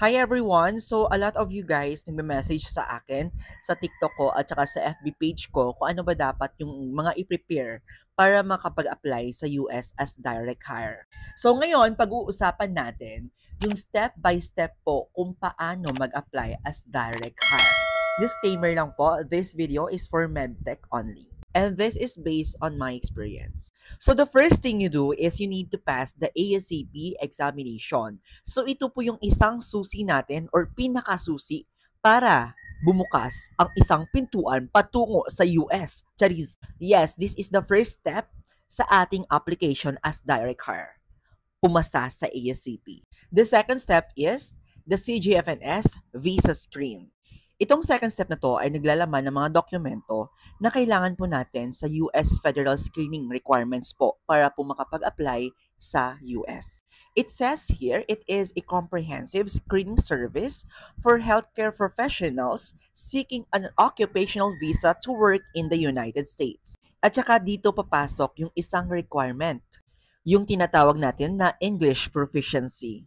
Hi everyone! So, a lot of you guys nagme-message sa akin sa TikTok ko at saka sa FB page ko kung ano ba dapat yung mga i-prepare para makapag-apply sa US as direct hire. So, ngayon, pag-uusapan natin yung step-by-step po kung paano mag-apply as direct hire. Disclaimer lang po, this video is for medtech only. And this is based on my experience. So the first thing you do is you need to pass the ASCP examination. So ito po yung isang susi natin or pinakasusi para bumukas ang isang pintuan patungo sa US. Charis. Yes, this is the first step sa ating application as direct hire. Pumasa sa ASCP. The second step is the CGFNS visa screen. Itong second step na to ay naglalaman ng mga dokumento na kailangan po natin sa US Federal Screening Requirements po para po makapag-apply sa US. It says here, it is a comprehensive screening service for healthcare professionals seeking an occupational visa to work in the United States. At saka dito papasok yung isang requirement, yung tinatawag natin na English proficiency.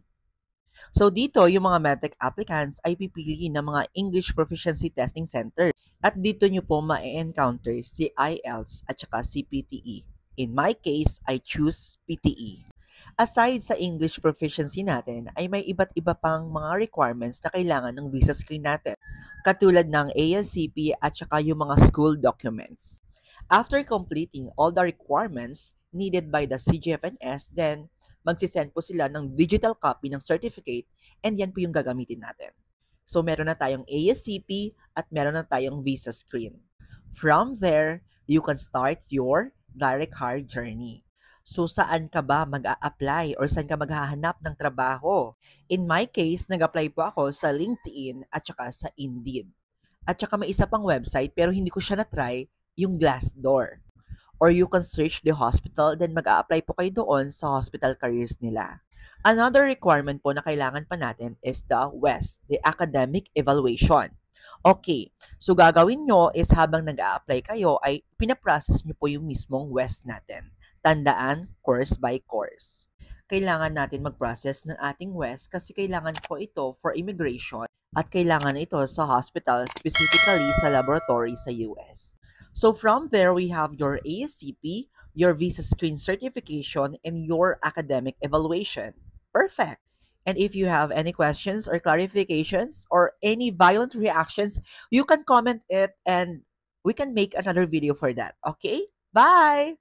So dito, yung mga medtech applicants ay pipili ng mga English Proficiency Testing Center. At dito nyo po ma-encounter si IELTS at saka si PTE. In my case, I choose PTE. Aside sa English proficiency natin, ay may iba't iba pang mga requirements na kailangan ng visa screen natin. Katulad ng ASCP at saka yung mga school documents. After completing all the requirements needed by the CGFNS, then magsisend po sila ng digital copy ng certificate and yan po yung gagamitin natin. So, meron na tayong ASCP at meron na tayong visa screen. From there, you can start your direct hire journey. So, saan ka ba mag-a-apply or saan ka maghahanap ng trabaho? In my case, nag-apply po ako sa LinkedIn at saka sa Indeed. At saka may isa pang website pero hindi ko siya na-try, yung Glassdoor. Or you can search the hospital, then mag-a-apply po kayo doon sa hospital careers nila. Another requirement po na kailangan pa natin is the WES, the Academic Evaluation. Okay, so gagawin nyo is habang nag-a-apply kayo ay pinaprocess nyo po yung mismong WES natin. Tandaan, course by course. Kailangan natin mag-process ng ating WES kasi kailangan po ito for immigration at kailangan ito sa hospital, specifically sa laboratory sa US. So from there, we have your ASCP, your visa screen certification, and your academic evaluation. Perfect. And if you have any questions or clarifications or any violent reactions, you can comment it and we can make another video for that. Okay? Bye!